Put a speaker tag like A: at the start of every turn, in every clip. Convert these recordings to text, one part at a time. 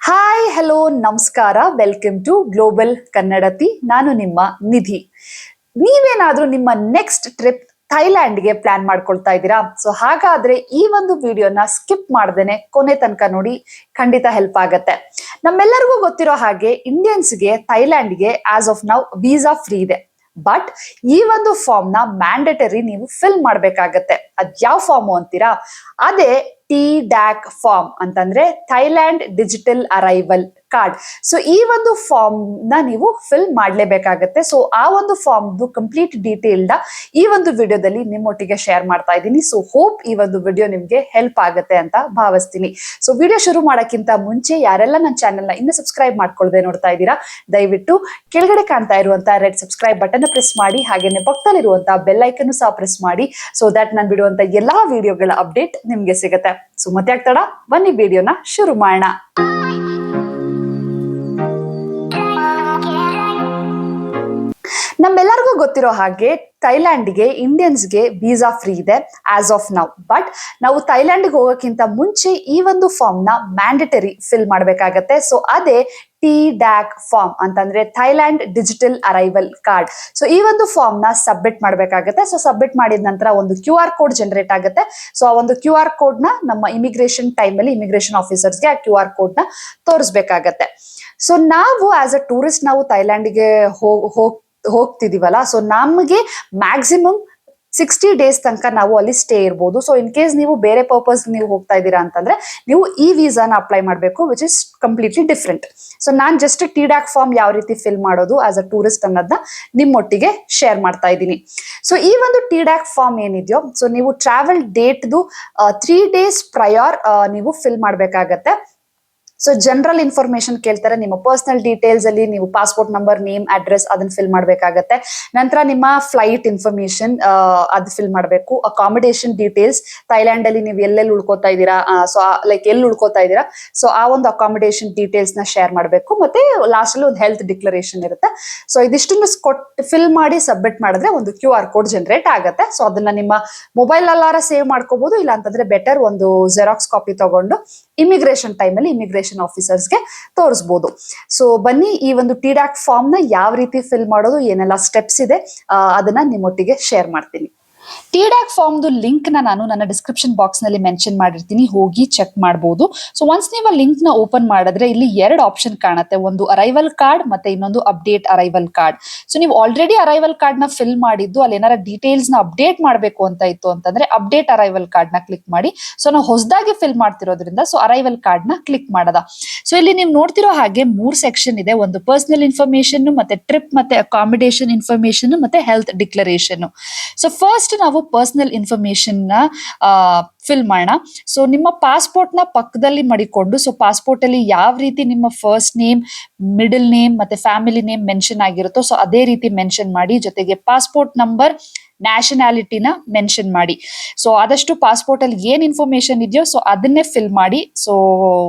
A: Hi hello ನಮಸ್ಕಾರ, welcome to global ಕನ್ನಡತಿ. ನಾನು ನಿಮ್ಮ ನಿಧಿ. ನೀವೇನಾದ್ರೂ ನಿಮ್ಮ ನೆಕ್ಸ್ಟ್ ಟ್ರಿಪ್ ಥೈಲ್ಯಾಂಡ್ಗೆ ಪ್ಲಾನ್ ಮಾಡ್ಕೊಳ್ತಾ ಇದ್ದೀರಾ? ಸೊ ಹಾಗಾದ್ರೆ ಈ ಒಂದು ವಿಡಿಯೋನ ಸ್ಕಿಪ್ ಮಾಡ್ದೇನೆ ಕೊನೆ ತನಕ ನೋಡಿ, ಖಂಡಿತ ಹೆಲ್ಪ್ ಆಗತ್ತೆ. ನಮ್ಮೆಲ್ಲರಿಗೂ ಗೊತ್ತಿರೋ ಹಾಗೆ ಇಂಡಿಯನ್ಸ್ಗೆ ಥೈಲ್ಯಾಂಡ್ಗೆ as of now visa free ಇದೆ. ಬಟ್ ಈ ಒಂದು ಫಾರ್ಮ್ ನ ಮ್ಯಾಂಡೇಟರಿ ನೀವು ಫಿಲ್ ಮಾಡ್ಬೇಕಾಗತ್ತೆ. ಅದ್ ಯಾವ ಫಾರ್ಮು ಅಂತೀರಾ? ಅದೇ ಟಿ-ಡ್ಯಾಕ್ ಫಾರ್ಮ್ ಅಂತಂದ್ರೆ Thailand digital arrival card. So ಈ ಒಂದು ಫಾರ್ಮ್ ನ ನೀವು ಫಿಲ್ ಮಾಡ್ಲೇಬೇಕಾಗತ್ತೆ. ಸೊ ಆ ಒಂದು ಫಾರ್ಮ್ ಕಂಪ್ಲೀಟ್ ಡೀಟೇಲ್ ಈ ಒಂದು ವಿಡಿಯೋದಲ್ಲಿ ನಿಮ್ಮೊಟ್ಟಿಗೆ ಶೇರ್ ಮಾಡ್ತಾ ಇದ್ದೀನಿ. ಸೊ ಹೋಪ್ ಈ ಒಂದು ವಿಡಿಯೋ ನಿಮ್ಗೆ ಹೆಲ್ಪ್ ಆಗುತ್ತೆ ಅಂತ ಭಾವಿಸ್ತೀನಿ. ಸೊ ವಿಡಿಯೋ ಶುರು ಮಾಡಕ್ಕಿಂತ ಮುಂಚೆ ಯಾರೆಲ್ಲ ನನ್ನ ಚಾನೆಲ್ ನ ಇನ್ನು ಸಬ್ಸ್ಕ್ರೈಬ್ ಮಾಡ್ಕೊಳ್ಳದೆ ನೋಡ್ತಾ ಇದ್ದೀರಾ, ದಯವಿಟ್ಟು ಕೆಳಗಡೆ ಕಾಣ್ತಾ ಇರುವಂತ ರೆಡ್ ಸಬ್ಸ್ಕ್ರೈಬ್ ಬಟನ್ ಪ್ರೆಸ್ ಮಾಡಿ, ಹಾಗೇನೆ ಪಕ್ಕದಲ್ಲಿರುವಂತ ಬೆಲ್ ಐಕನ್ ಸಹ ಪ್ರೆಸ್ ಮಾಡಿ, ಸೊ ದಟ್ ನಾನು ಬಿಡುವಂತ ಎಲ್ಲಾ ವಿಡಿಯೋಗಳ ಅಪ್ಡೇಟ್ ನಿಮ್ಗೆ ಸಿಗುತ್ತೆ. ಸೊ ಮತ್ತೆ ಆಗ್ತಾಡ, ಬನ್ನಿ ವಿಡಿಯೋನ ಶುರು ಮಾಡೋಣ. ನಮ್ಮೆಲ್ಲರಿಗೂ ಗೊತ್ತಿರೋ ಹಾಗೆ ಥೈಲ್ಯಾಂಡ್ಗೆ ಇಂಡಿಯನ್ಸ್ಗೆ ವೀಸಾ ಫ್ರೀ ಇದೆ ಆಸ್ ಆಫ್ ನೌ. ಬಟ್ ನಾವು ಥೈಲ್ಯಾಂಡ್ಗೆ ಹೋಗೋಕ್ಕಿಂತ ಮುಂಚೆ ಈ ಒಂದು ಫಾರ್ಮ್ ನ ಮ್ಯಾಂಡೇಟರಿ ಫಿಲ್ ಮಾಡ್ಬೇಕಾಗತ್ತೆ. ಸೊ ಅದೇ ಟಿ-ಡ್ಯಾಕ್ ಫಾರ್ಮ್ ಅಂತಂದ್ರೆ Thailand digital arrival card. So ಈ ಒಂದು ಫಾರ್ಮ್ ನ ಸಬ್ಮಿಟ್ ಮಾಡ್ಬೇಕಾಗತ್ತೆ. ಸೊ ಸಬ್ಮಿಟ್ ಮಾಡಿದ ನಂತರ ಒಂದು QR ಕೋಡ್ ಜನರೇಟ್ ಆಗುತ್ತೆ. ಸೊ ಆ ಒಂದು QR ಕೋಡ್ ನ ನಮ್ಮ ಇಮಿಗ್ರೇಷನ್ ಟೈಮ್ ಅಲ್ಲಿ ಇಮಿಗ್ರೇಷನ್ ಆಫೀಸರ್ಸ್ಗೆ ಆ QR ಕೋಡ್ ನ ತೋರಿಸ್ಬೇಕಾಗತ್ತೆ. ಸೊ ನಾವು ಆಸ್ ಅ ಟೂರಿಸ್ಟ್ ನಾವು ಥೈಲ್ಯಾಂಡ್ಗೆ ಹೋಗ್ತಿದೀವಲ್ಲ, ಸೊ ನಮಗೆ ಮ್ಯಾಕ್ಸಿಮಮ್ 60 ಡೇಸ್ ತನಕ ನಾವು ಅಲ್ಲಿ ಸ್ಟೇ ಇರ್ಬೋದು. ಸೊ ಇನ್ ಕೇಸ್ ನೀವು ಬೇರೆ ಪರ್ಪಸ್ ನೀವು ಹೋಗ್ತಾ ಇದ್ದೀರಾ ಅಂತಂದ್ರೆ ನೀವು ಈ ವೀಸಾನ ಅಪ್ಲೈ ಮಾಡಬೇಕು, which is completely different. So ನಾನ್ ಜಸ್ಟ್ ಟಿ-ಡ್ಯಾಕ್ ಫಾರ್ಮ್ ಯಾವ ರೀತಿ ಫಿಲ್ ಮಾಡೋದು ಆಸ್ ಅ ಟೂರಿಸ್ಟ್ ಅನ್ನೋದನ್ನ ನಿಮ್ಮೊಟ್ಟಿಗೆ ಶೇರ್ ಮಾಡ್ತಾ ಇದ್ದೀನಿ. ಸೊ ಈ ಒಂದು ಟಿ-ಡ್ಯಾಕ್ ಫಾರ್ಮ್ ಏನಿದೆಯೋ, ಸೊ ನೀವು ಟ್ರಾವೆಲ್ ಡೇಟ್ದು 3 ಡೇಸ್ ಪ್ರಯರ್ ನೀವು ಫಿಲ್ ಮಾಡ್ಬೇಕಾಗತ್ತೆ. ಸೊ ಜನರಲ್ ಇನ್ಫಾರ್ಮೇಶನ್ ಕೇಳ್ತಾರೆ. ನಿಮ್ಮ ಪರ್ಸನಲ್ ಡೀಟೇಲ್ಸ್ ಅಲ್ಲಿ ನೀವು ಪಾಸ್ಪೋರ್ಟ್ ನಂಬರ್, ನೇಮ್, ಅಡ್ರೆಸ್ ಅದನ್ನ ಫಿಲ್ ಮಾಡ್ಬೇಕಾಗತ್ತೆ. ನಂತರ ನಿಮ್ಮ ಫ್ಲೈಟ್ ಇನ್ಫಾರ್ಮೇಶನ್ ಅದು ಫಿಲ್ ಮಾಡಬೇಕು. ಅಕಾಮಿಡೇಷನ್ ಡೀಟೇಲ್ಸ್, ಥೈಲ್ಯಾಂಡ್ ಅಲ್ಲಿ ನೀವು ಎಲ್ಲೆಲ್ಲಿ ಉಳ್ಕೋತಾ ಇದ್ದೀರಾ, ಸೊ ಲೈಕ್ ಎಲ್ಲಿ ಉಳ್ಕೋತಾ ಇದ್ದೀರಾ, ಸೊ ಆ ಒಂದು ಅಕಾಮಿಡೇಷನ್ ಡೀಟೇಲ್ಸ್ ನ ಶೇರ್ ಮಾಡಬೇಕು. ಮತ್ತೆ ಲಾಸ್ಟ್ ಅಲ್ಲಿ ಒಂದು ಹೆಲ್ತ್ ಡಿಕ್ಲರೇಷನ್ ಇರುತ್ತೆ. ಸೊ ಇದಿಷ್ಟನ್ನು ಫಿಲ್ ಮಾಡಿ ಸಬ್ಮಿಟ್ ಮಾಡಿದ್ರೆ ಒಂದು QR ಕೋಡ್ ಜನರೇಟ್ ಆಗುತ್ತೆ. ಸೊ ಅದನ್ನ ನಿಮ್ಮ ಮೊಬೈಲ್ ಅಲ್ಲಾರ ಸೇವ್ ಮಾಡ್ಕೋಬಹುದು, ಇಲ್ಲ ಅಂತಂದ್ರೆ ಬೆಟರ್ ಒಂದು ಜೆರಾಕ್ಸ್ ಕಾಪಿ ತಗೊಂಡು ಇಮಿಗ್ರೇಷನ್ ಟೈಮ್ ಅಲ್ಲಿ ಇಮಿಗ್ರೇಷನ್ ಆಫೀಸರ್ಸ್ಗೆ ತೋರಿಸಬಹುದು. ಸೊ ಬನ್ನಿ ಈ ಒಂದು ಟಿ-ಡ್ಯಾಕ್ ಫಾರ್ಮ್ ನ ಯಾವ ರೀತಿ ಫಿಲ್ ಮಾಡೋದು, ಏನೆಲ್ಲ ಸ್ಟೆಪ್ಸ್ ಇದೆ ಅದನ್ನ ನಿಮ್ಮೊಟ್ಟಿಗೆ ಶೇರ್ ಮಾಡ್ತೀನಿ. ಟಿ-ಡ್ಯಾಕ್ ಫಾರ್ಮ್ದು ಲಿಂಕ್ ನಾನು ನನ್ನ ಡಿಸ್ಕ್ರಿಪ್ಷನ್ ಬಾಕ್ಸ್ ನಲ್ಲಿ ಮೆನ್ಷನ್ ಮಾಡಿರ್ತೀನಿ, ಹೋಗಿ ಚೆಕ್ ಮಾಡಬಹುದು. ಸೊ ಒನ್ಸ್ ನೀವು ಲಿಂಕ್ ನ ಓಪನ್ ಮಾಡಿದ್ರೆ ಇಲ್ಲಿ 2 ಆಪ್ಷನ್ ಕಾಣುತ್ತೆ, ಒಂದು ಅರೈವಲ್ ಕಾರ್ಡ್ ಮತ್ತೆ ಇನ್ನೊಂದು ಅಪ್ಡೇಟ್ ಅರೈವಲ್ ಕಾರ್ಡ್. ಸೊ ನೀವು ಆಲ್ರೆಡಿ ಅರೈವಲ್ ಕಾರ್ಡ್ ನ ಫಿಲ್ ಮಾಡಿದ್ದು ಅಲ್ಲಿ ಏನಾರ ಡೀಟೇಲ್ಸ್ ನ ಅಪ್ಡೇಟ್ ಮಾಡಬೇಕು ಅಂತ ಇತ್ತು ಅಂತಂದ್ರೆ ಅಪ್ಡೇಟ್ ಅರೈವಲ್ ಕಾರ್ಡ್ ನ ಕ್ಲಿಕ್ ಮಾಡಿ. ಸೊ ನಾವು ಹೊಸದಾಗಿ ಫಿಲ್ ಮಾಡ್ತಿರೋದ್ರಿಂದ ಸೊ ಅರೈವಲ್ ಕಾರ್ಡ್ ನ ಕ್ಲಿಕ್ ಮಾಡದ. ಸೊ ಇಲ್ಲಿ ನೀವು ನೋಡ್ತಿರೋ ಹಾಗೆ 3 ಸೆಕ್ಷನ್ ಇದೆ, ಒಂದು ಪರ್ಸನಲ್ ಇನ್ಫಾರ್ಮೇಶನ್, ಮತ್ತೆ ಟ್ರಿಪ್, ಮತ್ತೆ ಅಕಾಮಿಡೇಷನ್ ಇನ್ಫಾರ್ಮೇಶನ್, ಮತ್ತೆ ಹೆಲ್ತ್ ಡಿಕ್ಲರೇಷನ್. ಸೊ ಫಸ್ಟ್ ನಾವು ಪರ್ಸನಲ್ ಇನ್ಫಾರ್ಮೇಶನ್ ನ ಫಿಲ್ ಮಾಡೋಣ. ಸೊ ನಿಮ್ಮ ಪಾಸ್ಪೋರ್ಟ್ ನ ಪಕ್ಕದಲ್ಲಿ ಮಡಿಕೊಂಡು, ಸೊ ಪಾಸ್ಪೋರ್ಟ್ ಅಲ್ಲಿ ಯಾವ ರೀತಿ ನಿಮ್ಮ ಫಸ್ಟ್ ನೇಮ್, ಮಿಡಲ್ ನೇಮ್ ಮತ್ತೆ ಫ್ಯಾಮಿಲಿ ನೇಮ್ ಮೆನ್ಷನ್ ಆಗಿರುತ್ತೋ ಸೊ ಅದೇ ರೀತಿ ಮೆನ್ಷನ್ ಮಾಡಿ, ಜೊತೆಗೆ ಪಾಸ್ಪೋರ್ಟ್ ನಂಬರ್, ನ್ಯಾಷನಾಲಿಟಿನ ಮೆನ್ಷನ್ ಮಾಡಿ. ಸೊ ಆದಷ್ಟು ಪಾಸ್ಪೋರ್ಟ್ ಅಲ್ಲಿ ಏನ್ ಇನ್ಫಾರ್ಮೇಶನ್ ಇದೆಯೋ ಸೊ ಅದನ್ನೇ ಫಿಲ್ ಮಾಡಿ. ಸೊ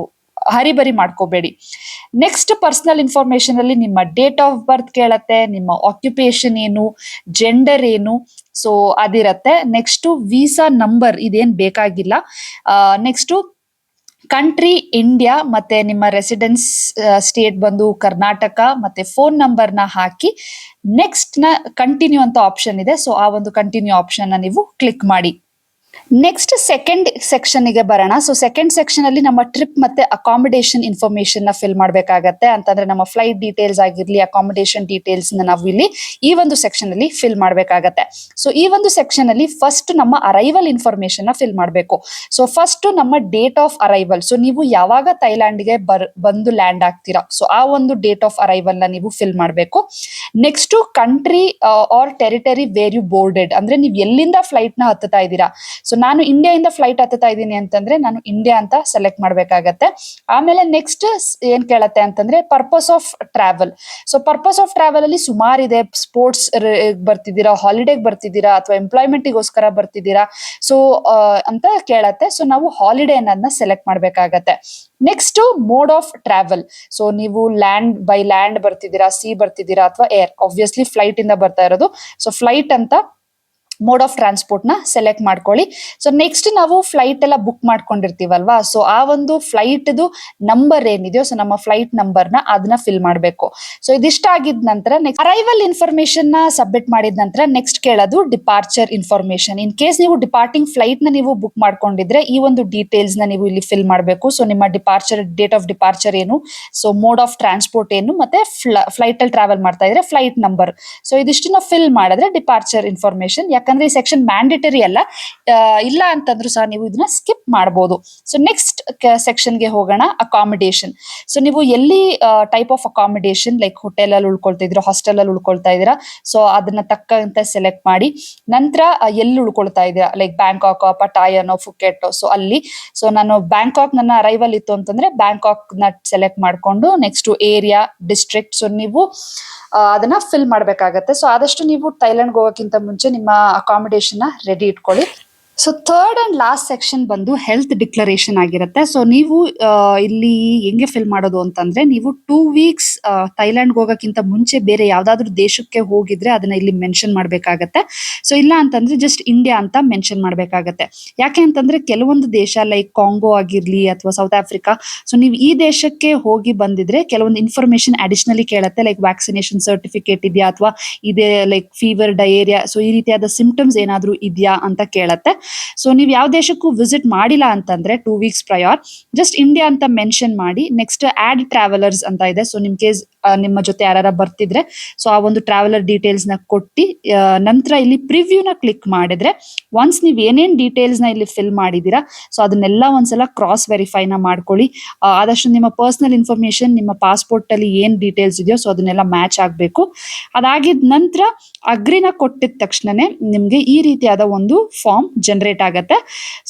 A: ಹರಿಬರಿ ಮಾಡ್ಕೋಬೇಡಿ. ನೆಕ್ಸ್ಟ್ ಪರ್ಸನಲ್ ಇನ್ಫಾರ್ಮೇಶನ್ ಅಲ್ಲಿ ನಿಮ್ಮ ಡೇಟ್ ಆಫ್ ಬರ್ತ್ ಕೇಳತ್ತೆ, ನಿಮ್ಮ ಆಕ್ಯುಪೇಷನ್ ಏನು, ಜೆಂಡರ್ ಏನು, ಸೊ ಅದಿರತ್ತೆ. ನೆಕ್ಸ್ಟ್ ವೀಸಾ ನಂಬರ್ ಇದೇನ್ ಬೇಕಾಗಿಲ್ಲ. ನೆಕ್ಸ್ಟ್ ಕಂಟ್ರಿ ಇಂಡಿಯಾ, ಮತ್ತೆ ನಿಮ್ಮ ರೆಸಿಡೆನ್ಸ್ ಸ್ಟೇಟ್ ಬಂದು ಕರ್ನಾಟಕ, ಮತ್ತೆ ಫೋನ್ ನಂಬರ್ ನ ಹಾಕಿ ನೆಕ್ಸ್ಟ್ ನ ಕಂಟಿನ್ಯೂ ಅಂತ ಆಪ್ಷನ್ ಇದೆ. ಸೊ ಆ ಒಂದು ಕಂಟಿನ್ಯೂ ಆಪ್ಷನ್ ನ ನೀವು ಕ್ಲಿಕ್ ಮಾಡಿ. ನೆಕ್ಸ್ಟ್ ಸೆಕೆಂಡ್ ಸೆಕ್ಷನ್ ಗೆ ಬರೋಣ. ಸೊ ಸೆಕೆಂಡ್ ಸೆಕ್ಷನ್ ಅಲ್ಲಿ ನಮ್ಮ ಟ್ರಿಪ್ ಮತ್ತೆ ಅಕಾಮಿಡೇಷನ್ ಇನ್ಫಾರ್ಮೇಶನ್ ನ ಫಿಲ್ ಮಾಡ್ಬೇಕಾಗತ್ತೆ. ಅಂತಂದ್ರೆ ನಮ್ಮ ಫ್ಲೈಟ್ ಡೀಟೇಲ್ಸ್ ಆಗಿರ್ಲಿ, ಅಕಾಮಿಡೇಷನ್ ಡೀಟೇಲ್ಸ್ ನಾವು ಇಲ್ಲಿ ಈ ಒಂದು ಸೆಕ್ಷನ್ ಅಲ್ಲಿ ಫಿಲ್ ಮಾಡ್ಬೇಕಾಗತ್ತೆ. ಸೊ ಈ ಒಂದು ಸೆಕ್ಷನ್ ಅಲ್ಲಿ ಫಸ್ಟ್ ನಮ್ಮ ಅರೈವಲ್ ಇನ್ಫಾರ್ಮೇಶನ್ ನ ಫಿಲ್ ಮಾಡಬೇಕು. ಸೊ ಫಸ್ಟ್ ನಮ್ಮ ಡೇಟ್ ಆಫ್ ಅರೈವಲ್, ಸೊ ನೀವು ಯಾವಾಗ ಥೈಲ್ಯಾಂಡ್ಗೆ ಬಂದು ಲ್ಯಾಂಡ್ ಆಗ್ತೀರಾ ಸೊ ಆ ಒಂದು ಡೇಟ್ ಆಫ್ ಅರೈವಲ್ ನ ನೀವು ಫಿಲ್ ಮಾಡಬೇಕು. Next country or territory where you boarded, ಅಂದ್ರೆ ನೀವು ಎಲ್ಲಿಂದ ಫ್ಲೈಟ್ ನ ಹತ್ತುತ್ತಾ ಇದ್ದೀರಾ. ಸೊ ನಾನು ಇಂಡಿಯಾದಿಂದ ಫ್ಲೈಟ್ ಹತ್ತುತ್ತಾ ಇದ್ದೀನಿ ಅಂತಂದ್ರೆ ನಾನು ಇಂಡಿಯಾ ಅಂತ ಸೆಲೆಕ್ಟ್ ಮಾಡ್ಬೇಕಾಗತ್ತೆ. ಆಮೇಲೆ ನೆಕ್ಸ್ಟ್ ಏನ್ ಕೇಳತ್ತೆ ಅಂತಂದ್ರೆ purpose of travel. So purpose of travel ಅಲ್ಲಿ ಸುಮಾರು ಇದೆ. ಸ್ಪೋರ್ಟ್ಸ್ ಬರ್ತಿದ್ದೀರಾ, ಹಾಲಿಡೇಗೆ ಬರ್ತಿದ್ದೀರಾ, ಅಥವಾ ಎಂಪ್ಲಾಯ್ಮೆಂಟ್ಗೋಸ್ಕರ ಬರ್ತಿದ್ದೀರಾ, ಸೊ ಅಂತ ಕೇಳತ್ತೆ. ಸೊ ನಾವು ಹಾಲಿಡೇ ಅನ್ನೋದನ್ನ ಸೆಲೆಕ್ಟ್ ಮಾಡ್ಬೇಕಾಗತ್ತೆ. Next mode of travel. So ನೀವು ಬೈ ಲ್ಯಾಂಡ್ ಬರ್ತಿದ್ದೀರಾ, ಸಿ ಬರ್ತಿದ್ದೀರಾ, ಅಥವಾ ಏರ್. ಆಬ್ವಿಯಸ್ಲಿ ಫ್ಲೈಟ್ ಇಂದ ಬರ್ತಾ ಇರೋದು, ಸೊ ಫ್ಲೈಟ್ ಅಂತ ಮೋಡ್ ಆಫ್ ಟ್ರಾನ್ಸ್ಪೋರ್ಟ್ ನ ಸೆಲೆಕ್ಟ್ ಮಾಡ್ಕೊಳ್ಳಿ. ಸೊ ನೆಕ್ಸ್ಟ್ ನಾವು ಫ್ಲೈಟ್ ಎಲ್ಲ ಬುಕ್ ಮಾಡ್ಕೊಂಡಿರ್ತೀವಲ್ವಾ, ಸೊ ಆ ಒಂದು ಫ್ಲೈಟ್ ನಂಬರ್ ಏನಿದೆಯೋ, ಸೊ ನಮ್ಮ ಫ್ಲೈಟ್ ನಂಬರ್ ನ ಅದನ್ನ ಫಿಲ್ ಮಾಡಬೇಕು. ಸೊ ಇದಿಷ್ಟ ಆಗಿದ ನಂತರ ನೆಕ್ಸ್ಟ್ ಅರೈವಲ್ ಇನ್ಫಾರ್ಮೇಶನ್ ನ ಸಬ್ಮಿಟ್ ಮಾಡಿದ ನಂತರ ನೆಕ್ಸ್ಟ್ ಕೇಳೋದು ಡಿಪಾರ್ಚರ್ ಇನ್ಫಾರ್ಮೇಶನ್. ಇನ್ ಕೇಸ್ ನೀವು ಡಿಪಾರ್ಟಿಂಗ್ ಫ್ಲೈಟ್ ನ ನೀವು ಬುಕ್ ಮಾಡ್ಕೊಂಡಿದ್ರೆ ಈ ಒಂದು ಡೀಟೇಲ್ಸ್ ನ ನೀವು ಇಲ್ಲಿ ಫಿಲ್ ಮಾಡಬೇಕು. ಸೊ ನಿಮ್ಮ ಡಿಪಾರ್ಚರ್ ಡೇಟ್ ಆಫ್ ಡಿಪಾರ್ಚರ್ ಏನು, ಸೊ ಮೋಡ್ ಆಫ್ ಟ್ರಾನ್ಸ್ಪೋರ್ಟ್ ಏನು, ಮತ್ತೆ ಫ್ಲೈಟ್ ಅಲ್ಲಿ ಟ್ರಾವೆಲ್ ಮಾಡ್ತಾ ಇದ್ರೆ ಫ್ಲೈಟ್ ನಂಬರ್. ಸೊ ಇದಿಷ್ಟನ್ನ ಫಿಲ್ ಮಾಡಿದ್ರೆ ಡಿಪಾರ್ಚರ್ ಇನ್ಫಾರ್ಮೇಶನ್. ಯಾಕಂದ್ರೆ ಈ ಸೆಕ್ಷನ್ ಮ್ಯಾಂಡೇಟರಿ ಅಲ್ಲ, ಇಲ್ಲ ಅಂತಂದ್ರೂ ಸಹ ನೀವು ಇದನ್ನ ಸ್ಕಿಪ್ ಮಾಡಬಹುದು. ಸೊ ನೆಕ್ಸ್ಟ್ ಸೆಕ್ಷನ್ ಗೆ ಹೋಗೋಣ, ಅಕಾಮಿಡೇಷನ್. ಸೊ ನೀವು ಎಲ್ಲಿ type of accommodation like hotel ಅಲ್ಲಿ ಉಳ್ಕೊಳ್ತಾ ಇದ್ದೀರಾ, ಹಾಸ್ಟೆಲ್ ಅಲ್ಲಿ ಉಳ್ಕೊಳ್ತಾ ಇದ್ದೀರಾ, ಸೊ ಅದನ್ನ ತಕ್ಕಂತೆ ಸೆಲೆಕ್ಟ್ ಮಾಡಿ. ನಂತರ ಎಲ್ಲಿ ಉಳ್ಕೊಳ್ತಾ ಇದ್ದೀರಾ, ಲೈಕ್ ಬ್ಯಾಂಕಾಕ್, ಪಟಾಯನೋ, ಫುಕೆಟ್, ಸೊ ಅಲ್ಲಿ. ಸೊ ನಾನು ಬ್ಯಾಂಕಾಕ್ ನನ್ನ ಅರೈವಲ್ ಇತ್ತು ಅಂತಂದ್ರೆ ಬ್ಯಾಂಕಾಕ್ ನ ಸೆಲೆಕ್ಟ್ ಮಾಡ್ಕೊಂಡು ನೆಕ್ಸ್ಟ್ ಏರಿಯಾ, ಡಿಸ್ಟ್ರಿಕ್ಟ್, ಸೊ ನೀವು ಅದನ್ನ ಫಿಲ್ ಮಾಡ್ಬೇಕಾಗತ್ತೆ. ಸೊ ಆದಷ್ಟು ನೀವು ಥೈಲ್ಯಾಂಡ್ ಹೋಗೋಕ್ಕಿಂತ ಮುಂಚೆ ನಿಮ್ಮ ಅಕಾಮಿಡೇಷನ್ ನ ರೆಡಿ ಇಟ್ಕೊಳ್ಳಿ. So third and last section ಬಂದು ಹೆಲ್ತ್ ಡಿಕ್ಲರೇಷನ್ ಆಗಿರುತ್ತೆ. ಸೊ ನೀವು ಇಲ್ಲಿ ಹೆಂಗೆ ಫಿಲ್ ಮಾಡೋದು ಅಂತಂದ್ರೆ, ನೀವು 2 weeks ಥೈಲ್ಯಾಂಡ್ ಹೋಗೋಕ್ಕಿಂತ ಮುಂಚೆ ಬೇರೆ ಯಾವ್ದಾದ್ರು ದೇಶಕ್ಕೆ ಹೋಗಿದ್ರೆ ಅದನ್ನ ಇಲ್ಲಿ ಮೆನ್ಷನ್ ಮಾಡ್ಬೇಕಾಗತ್ತೆ. ಸೊ ಇಲ್ಲ ಅಂತಂದ್ರೆ ಜಸ್ಟ್ ಇಂಡಿಯಾ ಅಂತ ಮೆನ್ಷನ್ ಮಾಡ್ಬೇಕಾಗತ್ತೆ. ಯಾಕೆ ಅಂತಂದ್ರೆ ಕೆಲವೊಂದು ದೇಶ ಲೈಕ್ ಕಾಂಗೋ ಆಗಿರ್ಲಿ ಅಥವಾ ಸೌತ್ ಆಫ್ರಿಕಾ, ಸೊ ನೀವು ಈ ದೇಶಕ್ಕೆ ಹೋಗಿ ಬಂದಿದ್ರೆ ಕೆಲವೊಂದು ಇನ್ಫಾರ್ಮೇಶನ್ ಅಡಿಷನಲಿ ಕೇಳುತ್ತೆ, ಲೈಕ್ ವ್ಯಾಕ್ಸಿನೇಷನ್ ಸರ್ಟಿಫಿಕೇಟ್ ಇದೆಯಾ ಅಥವಾ ಇದೇ ಲೈಕ್ ಫೀವರ್, ಡಯೇರಿಯಾ, ಸೊ ಈ ರೀತಿಯಾದ ಸಿಂಪ್ಟಮ್ಸ್ ಏನಾದ್ರೂ ಇದೆಯಾ ಅಂತ ಕೇಳತ್ತೆ. ಸೊ ನೀವು ಯಾವ ದೇಶಕ್ಕೂ ವಿಸಿಟ್ ಮಾಡಿಲ್ಲ ಅಂತಂದ್ರೆ 2 weeks ಪ್ರಯರ್ ಜಸ್ಟ್ ಇಂಡಿಯಾ ಅಂತ ಮೆನ್ಷನ್ ಮಾಡಿ. ನೆಕ್ಸ್ಟ್ ಆಡ್ ಟ್ರಾವೆಲರ್ಸ್ ಅಂತ ಇದೆ. ಸೊ ನಿಮ್ ಕೇಸ್ ನಿಮ್ಮ ಜೊತೆ ಯಾರ ಬರ್ತಿದ್ರೆ ಸೊ ಆ ಒಂದು ಟ್ರಾವೆಲರ್ ಡೀಟೇಲ್ಸ್ ನ ಕೊಟ್ಟಿ ನಂತರ ಇಲ್ಲಿ ಪ್ರಿವ್ಯೂ ನ ಕ್ಲಿಕ್ ಮಾಡಿದ್ರೆ ಒನ್ಸ್ ನೀವು ಏನೇನ್ ಡೀಟೇಲ್ಸ್ ನ ಇಲ್ಲಿ ಫಿಲ್ ಮಾಡಿದೀರಾ ಸೊ ಅದನ್ನೆಲ್ಲ ಒಂದ್ಸಲ ಕ್ರಾಸ್ ವೆರಿಫೈ ನ ಮಾಡ್ಕೊಳ್ಳಿ. ಆದಷ್ಟು ನಿಮ್ಮ ಪರ್ಸನಲ್ ಇನ್ಫಾರ್ಮೇಶನ್, ನಿಮ್ಮ ಪಾಸ್ಪೋರ್ಟ್ ಅಲ್ಲಿ ಏನ್ ಡೀಟೇಲ್ಸ್ ಇದೆಯೋ ಸೊ ಅದನ್ನೆಲ್ಲ ಮ್ಯಾಚ್ ಆಗ್ಬೇಕು. ಅದಾಗಿದ ನಂತರ ಅಗ್ರಿನ ಕೊಟ್ಟಿದ ತಕ್ಷಣನೇ ನಿಮ್ಗೆ ಈ ರೀತಿಯಾದ ಒಂದು ಫಾರ್ಮ್ ಜನರೇಟ್ ಆಗತ್ತೆ.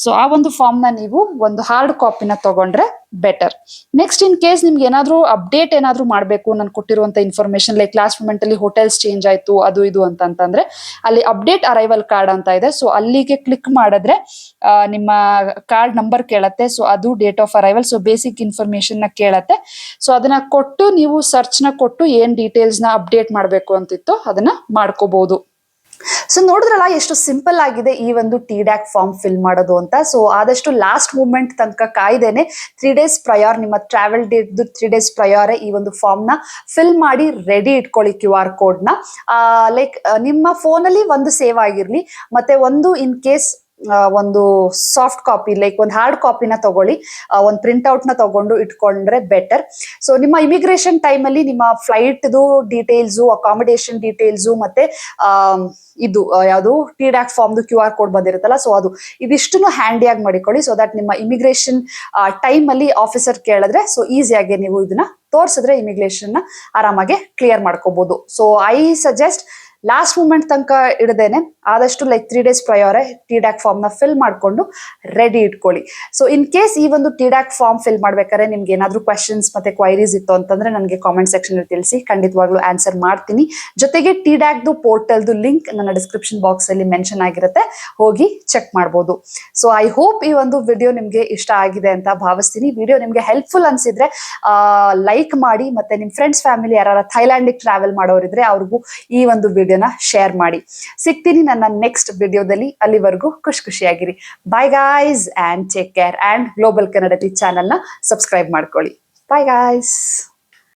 A: ಸೊ ಆ ಒಂದು ಫಾರ್ಮ್ ನ ನೀವು ಒಂದು ಹಾರ್ಡ್ ಕಾಪಿನ ತಗೊಂಡ್ರೆ ಬೆಟರ್. ನೆಕ್ಸ್ಟ್ ಇನ್ ಕೇಸ್ ನಿಮ್ಗೆ ಏನಾದ್ರೂ ಅಪ್ಡೇಟ್ ಏನಾದ್ರೂ ಮಾಡ್ಬೇಕು, ನಾನು ಕೊಟ್ಟಿರುವಂತ ಇನ್ಫಾರ್ಮೇಶನ್ ಲೈಕ್ ಲಾಸ್ಟ್ ಮೂಮೆಂಟ್ ಅಲ್ಲಿ ಹೋಟೆಲ್ಸ್ ಚೇಂಜ್ ಆಯ್ತು ಅದು ಇದು ಅಂತಂದ್ರೆ ಅಲ್ಲಿ ಅಪ್ಡೇಟ್ ಅರೈವಲ್ ಕಾರ್ಡ್ ಅಂತ ಇದೆ. ಸೊ ಅಲ್ಲಿಗೆ ಕ್ಲಿಕ್ ಮಾಡಿದ್ರೆ ನಿಮ್ಮ ಕಾರ್ಡ್ ನಂಬರ್ ಕೇಳತ್ತೆ. ಸೊ ಅದು date of arrival, so basic information ನ ಕೇಳತ್ತೆ. ಸೊ ಅದನ್ನ ಕೊಟ್ಟು ನೀವು ಸರ್ಚ್ ನ ಕೊಟ್ಟು ಏನ್ ಡೀಟೇಲ್ಸ್ ನ ಅಪ್ಡೇಟ್ ಮಾಡ್ಬೇಕು ಅಂತಿತ್ತು ಅದನ್ನ ಮಾಡ್ಕೋಬಹುದು. ಸೊ ನೋಡಿದ್ರಲ್ಲ ಎಷ್ಟು ಸಿಂಪಲ್ ಆಗಿದೆ ಈ ಒಂದು ಟಿಡ್ಯಾಕ್ ಫಾರ್ಮ್ ಫಿಲ್ ಮಾಡೋದು ಅಂತ. ಸೊ ಆದಷ್ಟು ಲಾಸ್ಟ್ ಮೂಮೆಂಟ್ ತನಕ ಕಾಯ್ದೇನೆ 3 days ಪ್ರಯರ್, ನಿಮ್ಮ ಟ್ರಾವೆಲ್ ಡೇಟ್ 3 days ಪ್ರಯರ್ ಈ ಒಂದು ಫಾರ್ಮ್ ನ ಫಿಲ್ ಮಾಡಿ ರೆಡಿ ಇಟ್ಕೊಳ್ಳಿ. QR ಕೋಡ್ ನ ಲೈಕ್ ನಿಮ್ಮ ಫೋನ್ ಅಲ್ಲಿ ಒಂದು ಸೇವ್ ಆಗಿರ್ಲಿ, ಮತ್ತೆ ಒಂದು ಇನ್ ಕೇಸ್ ಒಂದು ಸಾಫ್ಟ್ ಕಾಪಿ ಲೈಕ್ ಒಂದು ಹಾರ್ಡ್ ಕಾಪಿನ ತಗೊಳ್ಳಿ, ಒಂದು ಪ್ರಿಂಟ್ಔಟ್ ನ ತಗೊಂಡು ಇಟ್ಕೊಂಡ್ರೆ ಬೆಟರ್. ಸೊ ನಿಮ್ಮ ಇಮಿಗ್ರೇಷನ್ ಟೈಮ್ ಅಲ್ಲಿ ನಿಮ್ಮ ಫ್ಲೈಟ್ ಡೀಟೇಲ್ಸು, ಅಕಾಮಿಡೇಷನ್ ಡೀಟೇಲ್ಸು, ಮತ್ತೆ ಇದು ಯಾವುದು ಟಿಡ್ಯಾಕ್ ಫಾರ್ಮ್ QR ಕೋಡ್ ಬಂದಿರುತ್ತಲ್ಲ, ಸೊ ಅದು ಇದಿಷ್ಟನ್ನು ಹ್ಯಾಂಡಿಯಾಗಿ ಮಾಡಿಕೊಳ್ಳಿ. ಸೊ ದಟ್ ನಿಮ್ಮ ಇಮಿಗ್ರೇಷನ್ ಟೈಮ್ ಅಲ್ಲಿ ಆಫೀಸರ್ ಕೇಳಿದ್ರೆ ಸೊ ಈಸಿಯಾಗಿ ನೀವು ಇದನ್ನ ತೋರಿಸಿದ್ರೆ ಇಮಿಗ್ರೇಷನ್ ನ ಆರಾಮಾಗಿ ಕ್ಲಿಯರ್ ಮಾಡ್ಕೋಬಹುದು. So I suggest last moment ತನಕ ಇಡದೇನೆ ಆದಷ್ಟು like 3 days prior TDAC form ನ ಫಿಲ್ ಮಾಡ್ಕೊಂಡು ರೆಡಿ ಇಟ್ಕೊಳ್ಳಿ. ಸೊ ಇನ್ ಕೇಸ್ ಈ ಒಂದು ಟಿಡ್ಯಾಕ್ ಫಾರ್ಮ್ ಫಿಲ್ ಮಾಡ್ಬೇಕಾದ್ರೆ ನಿಮ್ಗೆ ಏನಾದ್ರೂ ಕ್ವಶನ್ಸ್ ಮತ್ತೆ ಕ್ವೈರೀಸ್ ಇತ್ತು ಅಂತಂದ್ರೆ ನನಗೆ ಕಾಮೆಂಟ್ ಸೆಕ್ಷನ್ ಅಲ್ಲಿ ತಿಳಿಸಿ, ಖಂಡಿತವಾಗ್ಲೂ ಆನ್ಸರ್ ಮಾಡ್ತೀನಿ. ಜೊತೆಗೆ ಟಿಡ್ಯಾಕ್ ಪೋರ್ಟಲ್ದು ಲಿಂಕ್ ನನ್ನ ಡಿಸ್ಕ್ರಿಪ್ಷನ್ ಬಾಕ್ಸ್ ಅಲ್ಲಿ ಮೆನ್ಷನ್ ಆಗಿರುತ್ತೆ, ಹೋಗಿ ಚೆಕ್ ಮಾಡಬಹುದು. ಸೊ ಐ ಹೋಪ್ ಈ ಒಂದು ವಿಡಿಯೋ ನಿಮ್ಗೆ ಇಷ್ಟ ಆಗಿದೆ ಅಂತ ಭಾವಿಸ್ತೀನಿ. ವಿಡಿಯೋ ನಿಮ್ಗೆ ಹೆಲ್ಪ್ಫುಲ್ ಅನ್ಸಿದ್ರೆ ಲೈಕ್ ಮಾಡಿ, ಮತ್ತೆ ನಿಮ್ ಫ್ರೆಂಡ್ಸ್ ಫ್ಯಾಮಿಲಿ ಯಾರು ಥೈಲ್ಯಾಂಡಿಗೆ ಟ್ರಾವೆಲ್ ಮಾಡೋರಿದ್ರೆ ಅವ್ರಿಗೂ ಈ ಒಂದು ವಿಡಿಯೋನ ಶೇರ್ ಮಾಡಿ. ಸಿಗ್ತೀನಿ ನನ್ನ ನೆಕ್ಸ್ಟ್ ವಿಡಿಯೋದಲ್ಲಿ. ಅಲ್ಲಿವರೆಗೂ ಖುಷಿಯಾಗಿರಿ. Bye guys and take care and global Kannadathi channel ನ ಸಬ್ಸ್ಕ್ರೈಬ್ ಮಾಡ್ಕೊಳ್ಳಿ. Bye guys.